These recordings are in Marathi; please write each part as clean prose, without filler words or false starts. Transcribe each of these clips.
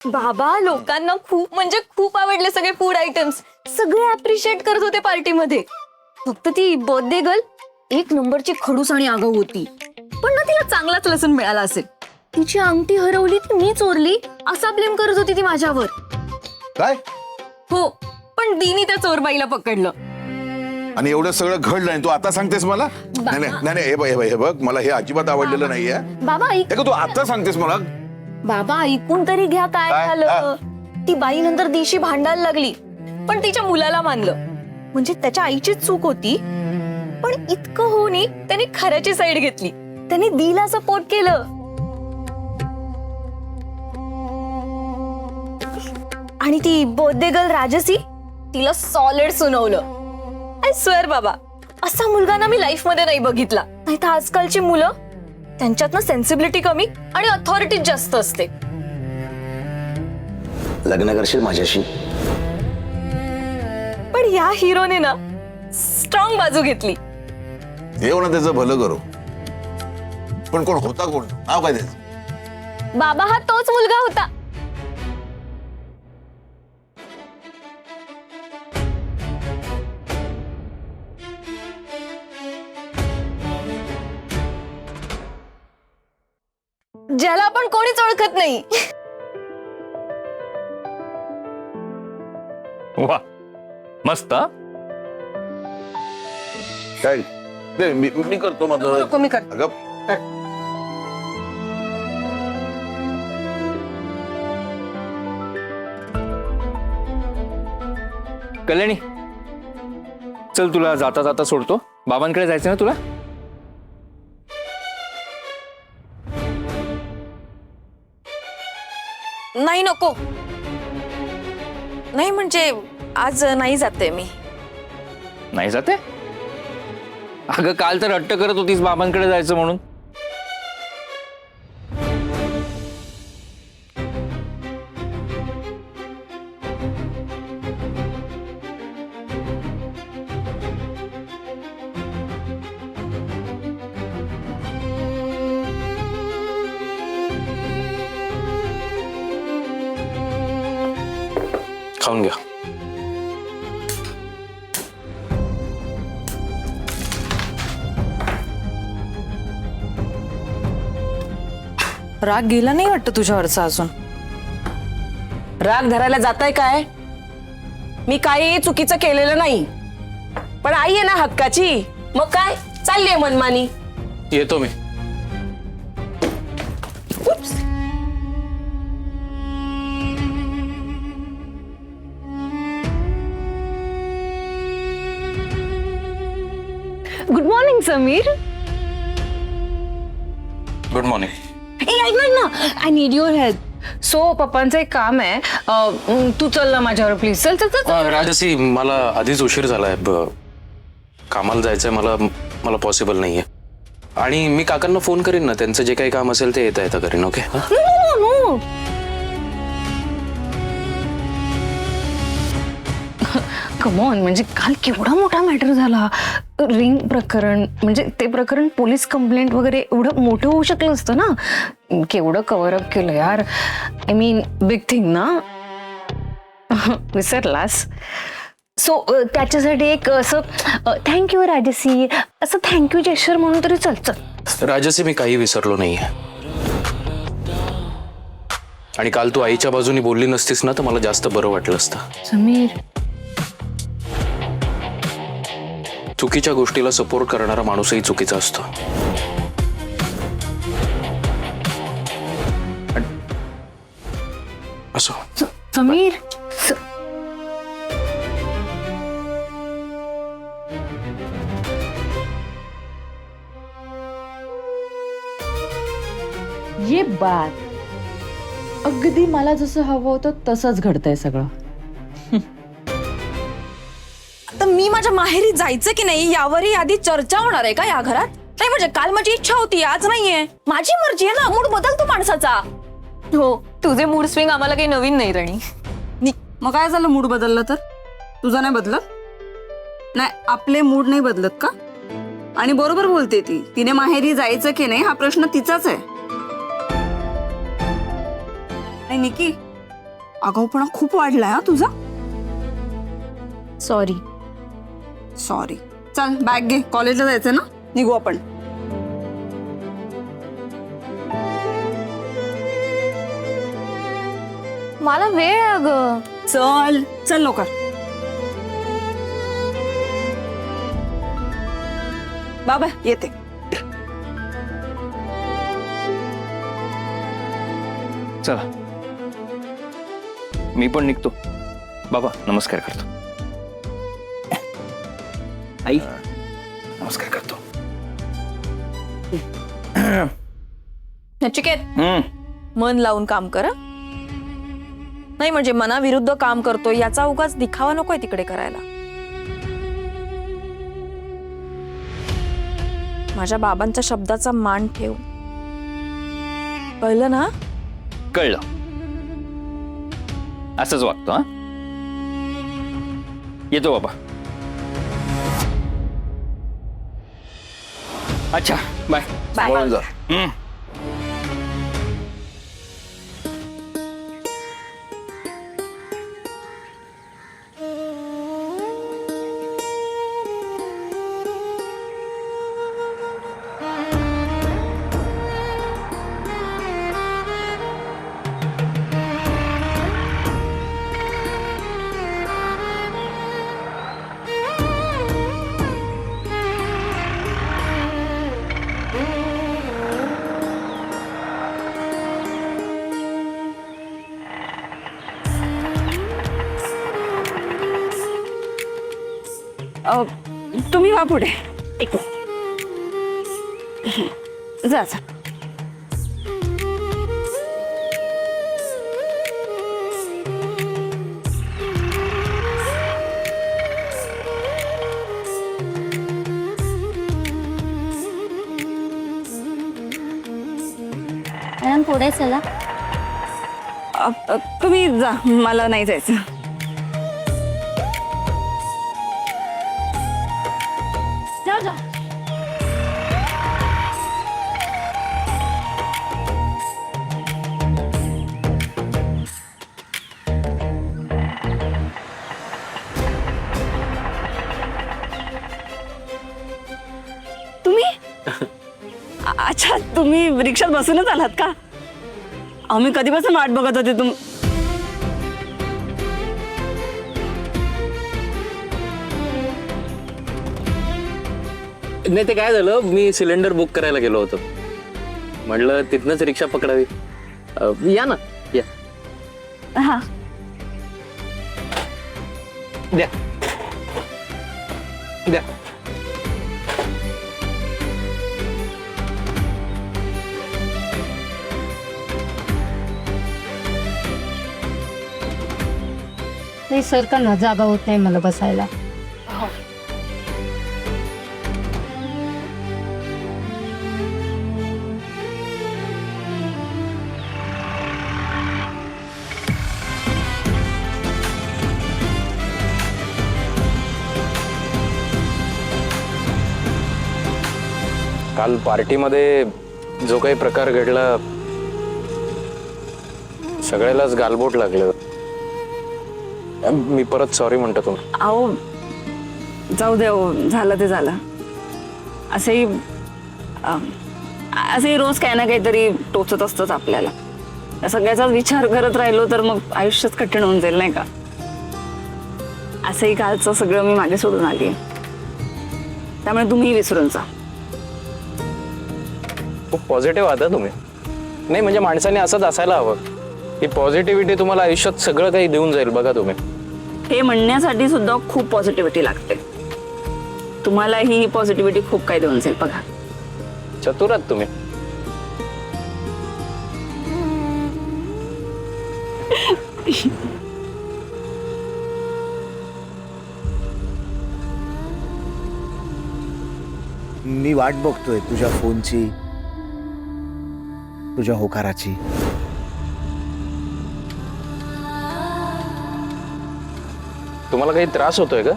बाबा लोकांना खूप म्हणजे खूप आवडले सगळे फूड आयटम्स. सगळे अप्रिशिएट करत होते पार्टीमध्ये. फक्त ती बर्थडे गर्ल एक नंबरची खडूस आणि आगाऊ होती. पण ना तिला चांगलाच लेसन मिळाला असेल. तिची अंगठी हरवली ती मी चोरली असा ब्लेम करत होती ती माझ्यावर. काय? हो पण दीनी त्या चोरबाईला पकडलं. आणि एवढं सगळं घडलं आणि तू आता सांगतेस मला? नाही नाही नाही, हे बघ मला हे अजिबात आवडलेलं नाहीये. बाबा ऐक. तू आता सांगतेस मला? बाबा ऐकून तरी घ्या काय काय? झालं. ती बाई नंतर दिवशी भांडायला लागली पण तिच्या मुलाला मानलं. म्हणजे त्याच्या आईचीच चूक होती. पण इतकं होऊनही त्याने खऱ्याची साईड घेतली. त्याने दीला सपोर्ट केलं. आणि ती बर्थडे गर्ल राजसी तिला सॉलिड सुनवलं. आय स्वेअर बाबा असा मुलगा ना मी लाईफ मध्ये नाही बघितला. नाही तर आजकालची मुलं त्यांच्यात ना सेन्सिबिलिटी कमी आणि अथॉरिटी जास्त असते. लग्न करशील माझ्याशी? पण या हिरोने ना स्ट्रॉंग बाजू घेतली. देव ना त्याचं भलं करू. पण कोण होता कोण? नाव काय त्याचं? बाबा हा तोच मुलगा होता. ज्याला आपण कोणीच ओळखत नाही. वा मस्त. काय ते मी करतो माझं. मी कर. अगं कल्याणी चल तुला जाता जाता सोडतो. बाबांकडे जायचं ना तुला? नाही नको. नाही म्हणजे आज नाही जाते मी. नाही जाते? अगं काल तर हट्ट करत होतीस बाबांकडे जायचं म्हणून. खाऊन घ्या. राग गेला नाही वाटतं तुझ्यावरचा अजून? राग धरायला जाताय काय? मी काही चुकीचं केलेलं नाही. पण आई आहे ना हक्काची. मग काय चाललीये मनमानी. येतो मी. Good morning Sameer. Good morning. ऐक ना I need your help. So पप्पांचं एक काम आहे. तू चल ना माझ्यावर प्लीज. चल चल चल. राजसी मला आधीच उशीर झालाय. कामाला जायचंय मला. मला पॉसिबल नाहीये. आणि मी काकांना फोन करीन ना. त्यांचं जे काही काम असेल ते येता करीन. ओके? No come on. म्हणजे काल केवढा मोठा मॅटर झाला. रिंग प्रकरण. म्हणजे ते प्रकरण पोलीस कंप्लेंट वगैरे एवढं मोठं होऊ शकलं असतं ना. केवढं कव्हर अप केलं यार. आय मीन बिग थिंग ना. विसरलास? सो त्याच्यासाठी एक असं थँक्यू राजसी असं थँक्यू जेस्चर म्हणून तरी चल चल. राजसी मी काही विसरलो नाहीये. आणि काल तू आईच्या बाजूनी बोलली नसतीस ना तर मला जास्त बरं वाटलं असतं. समीर चुकीच्या गोष्टीला सपोर्ट करणारा माणूसही चुकीचा असतो. असो. समीर ये बात. अगदी मला जसं हवं होतं तसंच घडतंय सगळं. तर मी माझ्या माहेरी जायचं की नाही यावरही आधी चर्चा होणार आहे का या घरात? नाही म्हणजे काल माझी इच्छा होती आज नाहीये. माझी मर्जी आहे ना. मूड बदलतो माणसाचा. हो तुझे मूड स्विंग आम्हाला काही नवीन नाही राणी. मग काय झालं मूड बदललं तर? तुझा नाही बदलत? नाही आपले मूड नाही बदलत का? आणि बरोबर बोलते ती. तिने माहेरी जायचं की नाही हा प्रश्न तिचाच आहे. नाही निकी आगाऊपणा खूप वाढलाय हा तुझा. सॉरी. सॉरी. चल बॅग घे, कॉलेजला जायचं ना, निघू आपण. मला वेळ आहे अगं. चल चल लवकर. बाबा येते. चला मी पण निघतो. बाबा नमस्कार करतो. आई नमस्कार करतो. नचिकेत, मन लावून काम कर हं? नाही म्हणजे मनाविरुद्ध काम करतोय याचा उगाच दिखावा नकोय तिकडे करायला. माझ्या बाबांच्या शब्दाचा मान ठेव, कळलं ना? कळलं. असंच वागतो हा. येतो बाबा. अच्छा बाय. सांभाळून जा. तुम्ही वा पुढे. एक जा जा. मॅडम पुढे चला. तुम्ही जा, मला नाही जायचं. जा जा. तुम्ही अच्छा, तुम्ही रिक्षात बसूनच आलात का? आम्ही कधीपासून वाट बघत होते. नाही ते काय झालं, मी सिलेंडर बुक करायला गेलो होतो, म्हटलं तिथनंच रिक्षा पकडावी. या ना या. हा द्या द्या. नाही सर का ना, जागा होत नाही मला बसायला. काल पार्टीमध्ये जो काही प्रकार घडला सगळ्यालाच गालबोट लागलं. मी परत सॉरी म्हणतो तुम्हाला. अहो जाऊ दे, झालं ते झालं. असंही रोज काही ना काहीतरी टोचत असतंच आपल्याला. या सगळ्याचाच विचार करत राहिलो तर मग आयुष्यच कठीण होऊन जाईल नाही का? असंही कालचं सगळं मी मागे सोडून आली आहे, त्यामुळे तुम्ही विसरून जा. खूप पॉझिटिव्ह आहात तुम्ही. नाही म्हणजे माणसाने असंच असायला हवं. ही पॉझिटिव्हिटी तुम्हाला आयुष्यात सगळं काही देऊन जाईल बघा तुम्ही. हे म्हणण्यासाठी सुद्धा खूप पॉझिटिव्हिटी लागते. तुम्हालाही ही पॉझिटिव्हिटी खूप काही देऊन जाईल बघा. चतुर आहात तुम्ही. मी वाट बघतोय तुझ्या फोनची, तुझ्या होकाराची. तुम्हाला काही त्रास होतोय का?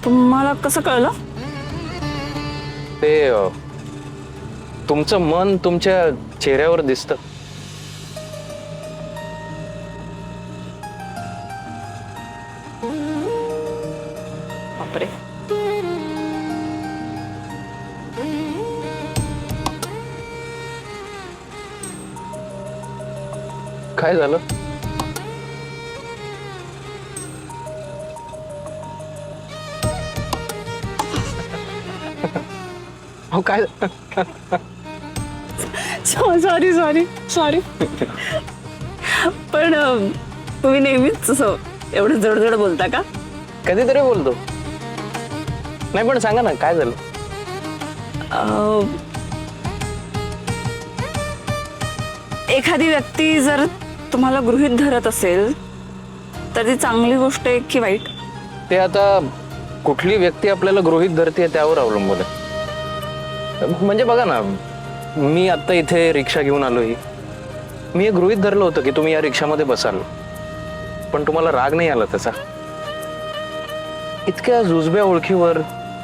तुम्हाला कसं कळलं? ते तुमचं मन तुमच्या चेहऱ्यावर दिसतं. बापरे. काय झालं? अहो काय सॉरी सॉरी सॉरी. पण तुम्ही नेहमीच असं एवढं जडजड बोलता का? कधीतरी बोलतो. नाही पण सांगा ना काय झालं? एखादी व्यक्ती जर तुम्हाला गृहीत धरत असेल तर ती चांगली गोष्ट आहे की वाईट? ते आता कुठली व्यक्ती आपल्याला गृहीत धरते त्यावर अवलंबून आहे. म्हणजे बघा ना, मी आता इथे रिक्षा घेऊन आलोय. मी हे गृहीत धरलं होतं की तुम्ही या रिक्षामध्ये बसाल, पण तुम्हाला राग नाही आला त्याचा. इतक्या जुजब्या ओळखीवर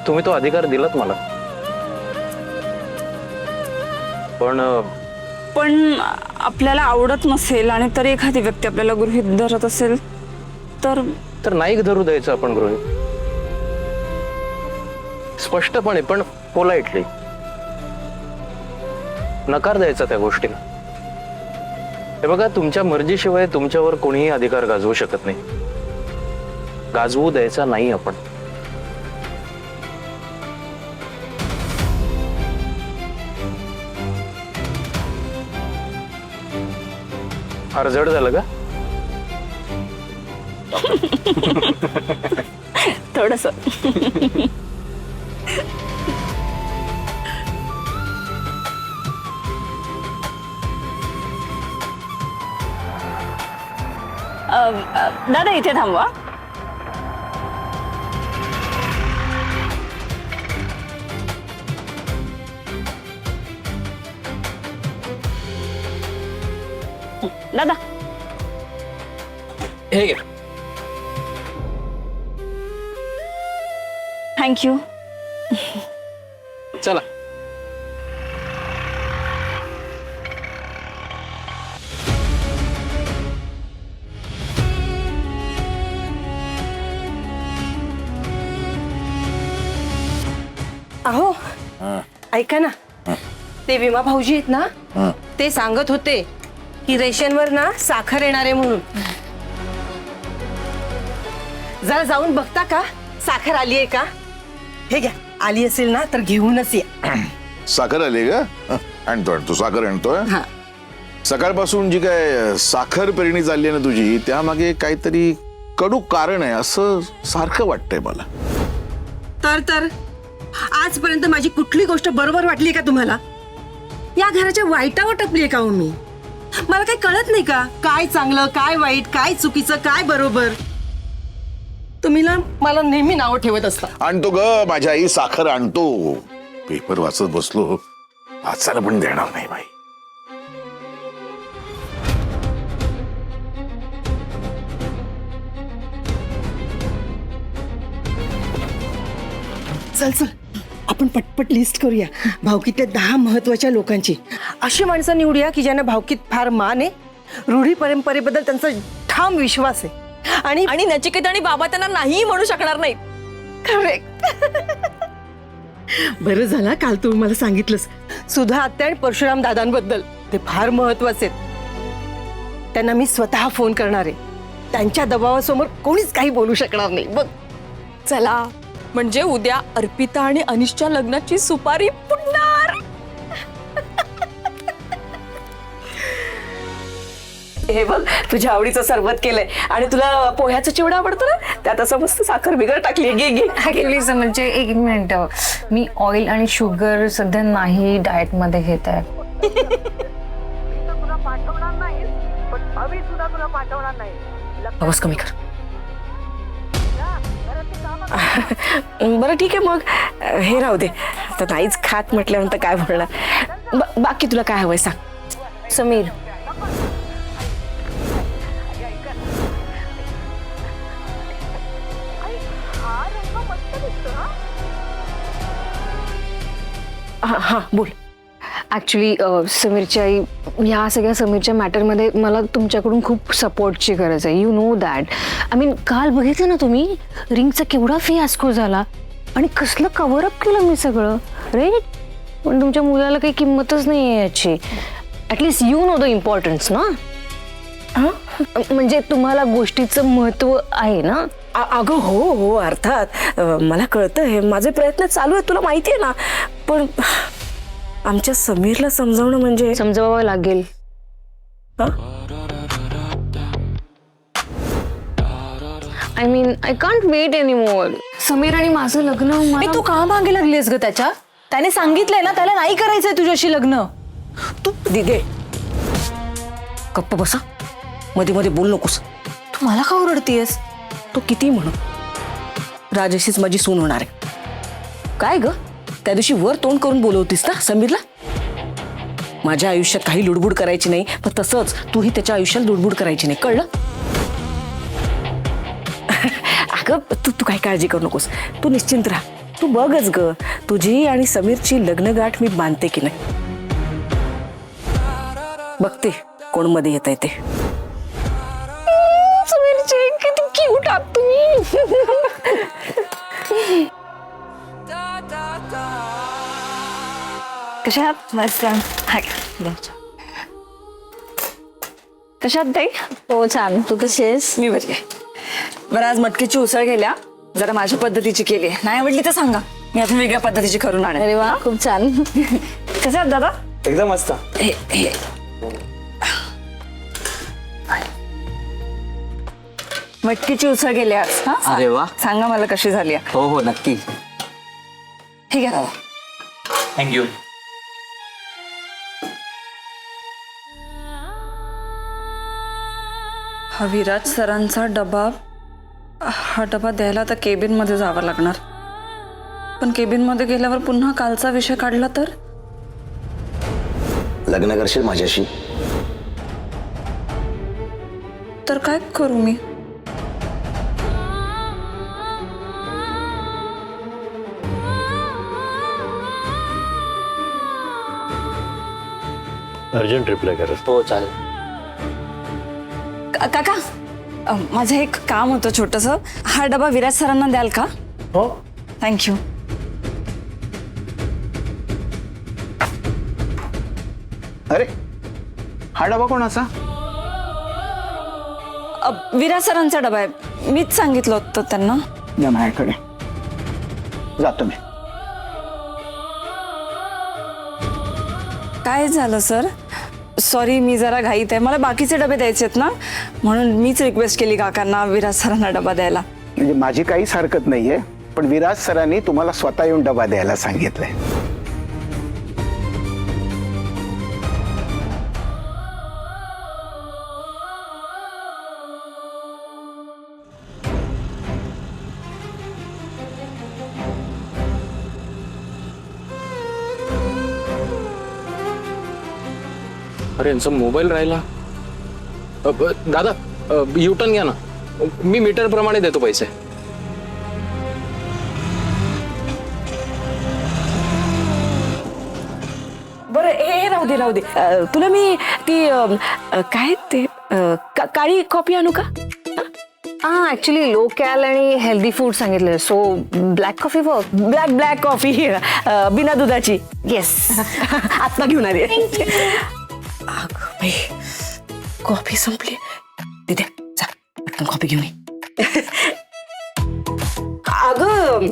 तुम्ही तो अधिकार दिलात मला. पण आपल्याला आवडत नसेल आणि तरी एखादी व्यक्ती आपल्याला गृहीत धरत असेल तर नाही धरू द्यायचं आपण गृहीत. स्पष्टपणे पण पोलाइटली नकार द्यायचा त्या गोष्टीला. हे बघा, तुमच्या मर्जीशिवाय तुमच्यावर कोणीही अधिकार गाजवू शकत नाही. गाजवू द्यायचा नाही आपण. फार जड झालं का? थोडस. दादा इथे थांबवा. दादा हे घे. थँक्यू. चला. अहो ऐका ना, ते विमा भाऊजी आहेत ना, ते सांगत होते की रेशनवर ना साखर येणार आहे म्हणून. जरा जाऊन बघता का साखर आली आहे का? हे घ्या, आली असेल ना तर घेऊनच या. साखर आली का? आणतो साखर आणतोय. सकाळपासून जी काय साखर पेरणी चालली आहे ना तुझी, त्यामागे काहीतरी कडू कारण आहे असं सारखं वाटतंय मला. तर आजपर्यंत माझी कुठली गोष्ट बरोबर वाटली का तुम्हाला? या घराच्या वाईटावर टपली का हो मी? मला काही कळत नाही का? काय चांगलं, काय वाईट, काय चुकीचं, काय बरोबर? तुम्ही ना मला नेहमी नावं ठेवत असता. आणतो ग माझ्या आई, साखर आणतो. पेपर वाचत बसलो, वाचायला पण देणार नाही बाई. चल आपण पटपट लिस्ट करूया भावकीतल्या 10 महत्वाच्या लोकांची. अशी माणसं निवडूया की ज्यांना भावकीत फार मान आहे, रूढी परंपरेबद्दल त्यांचा ठाम विश्वास आहे आणि नचिकेत आणि बाबा त्यांना नाही म्हणू शकणार नाही. करेक्ट. बरं झालं काल तू मला सांगितलंस सुधा आत्या आणि परशुराम दादांबद्दल. ते फार महत्वाचे आहेत. त्यांना मी स्वतः फोन करणार आहे. त्यांच्या दबावासमोर कोणीच काही बोलू शकणार नाही. बघ. चला, म्हणजे उद्या अर्पिता आणि अनिशच्या लग्नाची सुपारी फुटणार. हे बघ, तुझ्या आवडीचं सरबत केलंय आणि तुला पोह्याचं चिवडा आवडतं ना, त्यात असं मस्त साखर बिगर टाकली. घे. ऍक्च्युली म्हणजे एक मिनिट, मी ऑइल आणि शुगर सध्या नाही डाएट मध्ये घेत आहे. आवाज कमी कर. बरं ठीक आहे मग, हे राहू दे. तर नाहीच खात म्हटल्यानंतर काय बोलणार. बाकी तुला काय हवंय सांग. समीर, हा बोल. ऍक्च्युली समीरच्या आई, ह्या सगळ्या समीरच्या मॅटरमध्ये मला तुमच्याकडून खूप सपोर्टची गरज आहे. You know that. I mean काल बघितलं ना तुम्ही, रिंगचा केवढा फियास्को झाला आणि कसलं कव्हर अप केलं मी सगळं, राईट? पण तुमच्या मुलाला काही किंमतच नाही आहे याची. At least you know the importance ना. म्हणजे तुम्हाला गोष्टीचं महत्व आहे ना. अगं हो अर्थात मला कळतंय, माझे प्रयत्न चालू आहेत, तुला माहिती आहे ना. पण आमच्या समीरला समजावणं म्हणजे समजावावं लागेल. I mean I can't wait anymore. Sameer आणि माझं लग्न. तू का मागे लागलीस ग त्याच्या? त्याने सांगितलंय ना त्याला नाही करायचंय तुझ्याशी लग्न. तू दिदे गप्प बसा, मध्ये मध्ये बोल नकोस. तू मला का ओरडतीयस? तो किती म्हणू, राजेशीच माझी सून होणार आहे. काय ग, त्या दिवशी वर तोंड करून बोलवतीस ना समीरला. माझ्या आयुष्यात काही लुडबुड करायची नाही, पण तसंच तूही त्याच्या आयुष्यात लुडबुड करायची नाही, कळलं? अगं तू काही काळजी करू नकोस, तू निश्चिंत राहा. तू बघच ग, तुझी आणि समीरची लग्नगाठ मी बांधते की नाही. बघते कोण मध्ये येत आहे ते. समीरचे किती क्यूट आहात तुम्ही. कशात? मस्त. कशात ताई? हो छान. तू कशी आहेस? मी बरी आहे. बरं, आज मटकीची उसळ केल्या, जरा माझ्या पद्धतीची केली. नाही आवडली तर सांगा, मी आता वेगळ्या पद्धतीची करून आणेन. अरे वा, खूप छान. कसे आहात दादा? एकदम मस्त. हे मटकीची उसळ केली आज. हा? अरे वा. सांगा मला कशी झाली आहे. हो हो नक्की. ठीक आहे दादा. थँक्यू. हा विराज सरांचा डबा, हा डबा द्यायला तर केबिनमध्ये जावं लागणार. पण केबिनमध्ये गेल्यावर पुन्हा कालचा विषय काढला तर लग्न करशील माझ्याशी? तर काय करू मी? अर्जंट रिप्लाय करा. हो चालेल. काका, माझं एक काम होतं छोटंसं. हा डबा विराज सरांना द्याल का? हो. थँक्यू. अरे हा डबा कोणाचा? विराज सरांचा डबा आहे, मीच सांगितलं होतं त्यांना. द्या माझ्याकडे, जातो मी. काय झालं सर? सॉरी, मी जरा घाईत आहे, मला बाकीचे डबे द्यायचे आहेत ना, म्हणून मीच रिक्वेस्ट केली काकांना विराज सरांना डबा द्यायला. म्हणजे माझी काहीच हरकत नाहीये, पण विराज सरांनी तुम्हाला स्वतः येऊन डबा द्यायला सांगितलंय. अरे यांचा मोबाईल राहिला. दादा युटर्न घ्या ना, मी मीटर प्रमाणे देतो पैसे. बरं हे राहू दे. तुला मी ती काय ते काळी कॉफी आणू का? हा, ऍक्च्युली लो कॅल आणि हेल्दी फूड सांगितलं, so black coffee work. Black coffee बिना दुधाची. येस. आत्ता घेऊन आली. अगं बाई, कॉफी संपली. तिथे जा, पटकन कॉफी घेऊन ये. अगं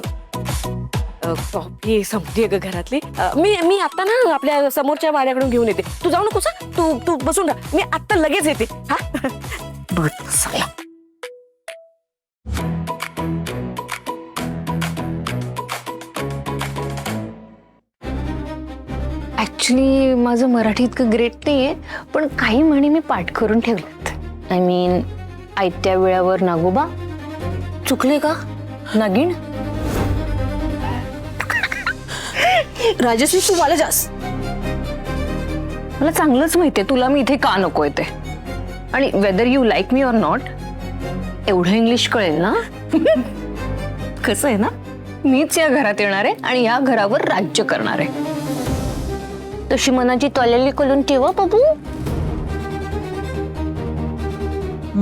कॉफी संपली ग घरातली. मी आता ना आपल्या समोरच्या वाड्याकडून घेऊन येते. तू जाऊ नकोस. तू बसून राहा, मी आत्ता लगेच येते. हा बघ सांगा. ऍक्च्युली माझं मराठी इतकं ग्रेट नाहीये, पण काही म्हणी मी पाठ करून ठेवल्यात. आय मीन, आयत्या वेळावर नागोबा. चुकले का? नागिण. राजश्री, तू मला जास्त. मला चांगलंच माहितीये तुला मी इथे का नकोय ते. आणि whether you like me or not, एवढं इंग्लिश कळेल ना. कसं आहे ना, मीच या घरात येणार आहे आणि या घरावर राज्य करणार आहे. तशी मनाची तोलेली करून ठेवा बाबू.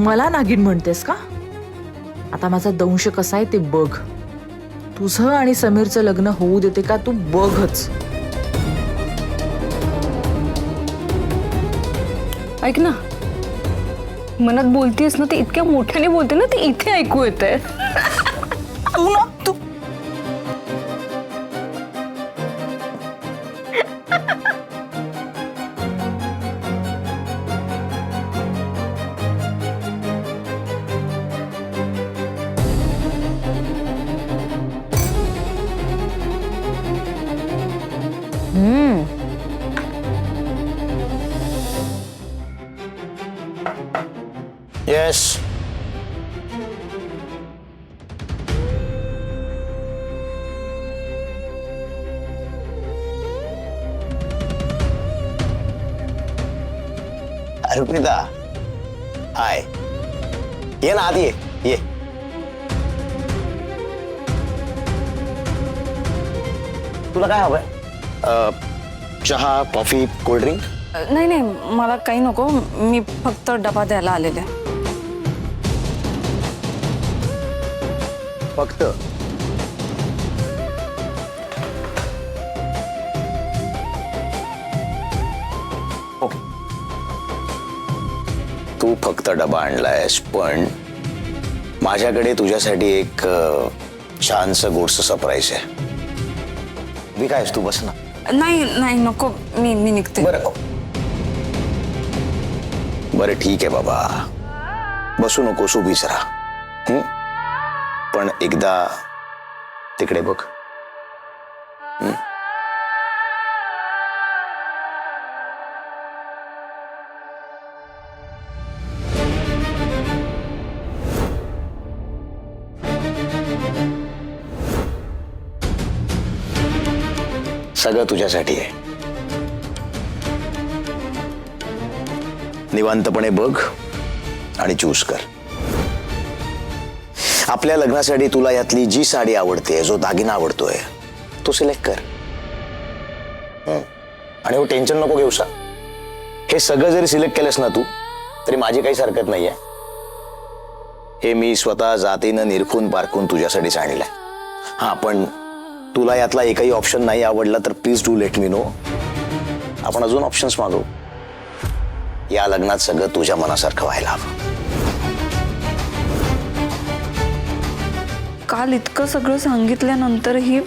मला नागिन म्हणतेस का? आता माझा दंश कसा आहे ते बघ. तुझं आणि समीरचं लग्न होऊ देते का तू बघच. ऐक ना, मनात बोलतेस ना ते इतक्या मोठ्याने बोलते ना ते इथे ऐकू येतंय. तू ना तू येस. अर्पिता, हाय. ये ना, आधी ये. तुला काय हवंय? चहा, कॉफी, कोल्ड्रिंक? नाही नाही, मला काही नको. मी फक्त डबा द्यायला आलेले. फक्त तू फक्त डबा आणलायस, पण माझ्याकडे तुझ्यासाठी एक छानसं गोडसं सरप्राईज आहे. मी काय, तू बस ना. नाही नाही नको, मी निघते. बरं ठीक आहे बाबा, बसू नकोस, उभीच राहा. पण एकदा तिकडे बघ. सगळं तुझ्यासाठी आहे. निवांतपणे बघ आणि चूज कर. आपल्या लग्नासाठी तुला यातली जी साडी आवडते, जो दागिना आवडतोय, तो सिलेक्ट कर. आणि हो, टेन्शन नको घेऊसा. हे सगळं जरी सिलेक्ट केलंस ना तू, तरी माझी काहीच हरकत नाहीये. हे मी स्वतः जातीनं निरखून पारखून तुझ्यासाठीच आणलंय. हा, पण तुला यातला एकही ऑप्शन नाही आवडला तर please do let me know. आपण अजून ऑप्शन्स मागवू. या लग्नात सगळं तुझ्या मनासारखं व्हायला हवं. काल इतकं सगळं सांगितल्यानंतरही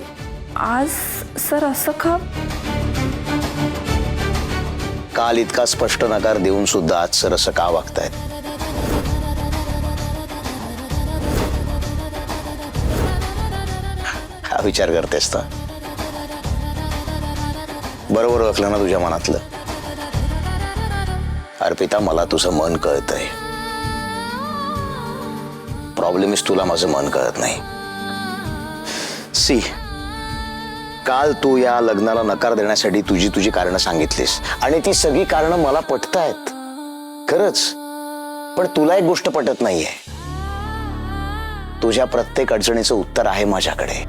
आज सर असं का? काल इतका स्पष्ट नकार देऊन सुद्धा आज सर असं का वागतायत? हा विचार करतेस ना? बरोबर ओळखलं ना तुझ्या मनातलं? अर्पिता, मला तुझं मन कळतंय. प्रॉब्लेम इज तुला माझं मन कळत नाही. सी, काल तू या लग्नाला नकार देण्यासाठी तुझी कारणं सांगितलीस, आणि ती सगळी कारणं मला पटतायत खरंच. पण तुला एक गोष्ट पटत नाहीये. तुझ्या प्रत्येक अडचणीचं उत्तर आहे माझ्याकडे.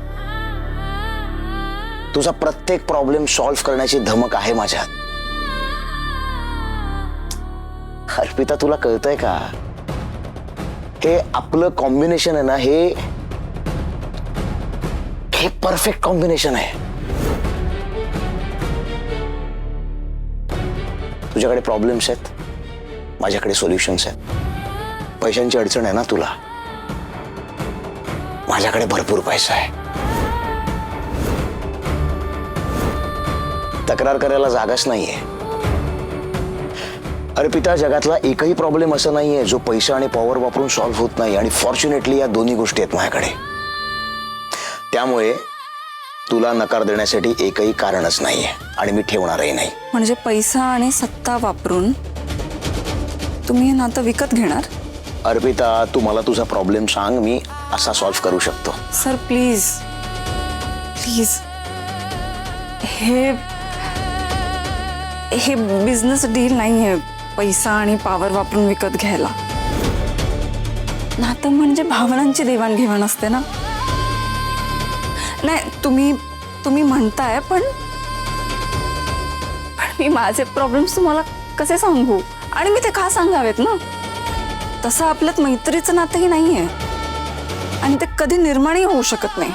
तुझा प्रत्येक प्रॉब्लेम सॉल्व्ह करण्याची धमक आहे माझ्यात. अर्पिता, तुला कळतंय का? हे आपलं कॉम्बिनेशन आहे ना, हे परफेक्ट कॉम्बिनेशन आहे. तुझ्याकडे प्रॉब्लेम्स आहेत, माझ्याकडे सोल्युशन्स आहेत. पैशांची अडचण आहे ना तुला, माझ्याकडे भरपूर पैसा आहे. तक्रार करायला जागाच नाहीये. अर्पिता, जगातला एकही प्रॉब्लेम असं नाहीये जो पैसा आणि पॉवर वापरून सॉल्व्ह होत नाही. आणि फॉर्च्युनेटली या दोन्ही गोष्टी आहेत माझ्याकडे. त्यामुळे तुला नकार देण्यासाठी एकही कारणच नाहीये, आणि मी ठेवणारही नाही. म्हणजे पैसा आणि सत्ता वापरून तुम्ही हे नातं विकत घेणार? अर्पिता, तू मला तुझा प्रॉब्लेम सांग, मी असा सॉल्व्ह करू शकतो. सर प्लीज प्लीज, हे बिझनेस डील नाही आहे पैसा आणि पॉवर वापरून विकत घ्यायला. नातं म्हणजे भावनांची देवाणघेवाण असते ना. नाही, तुम्ही म्हणताय, पण मी माझे प्रॉब्लेम्स तुम्हाला कसे सांगू आणि मी ते का सांगावेत ना. तसं आपल्यात मैत्रीचं नातंही नाहीये आणि ते कधी निर्माणही होऊ शकत नाही.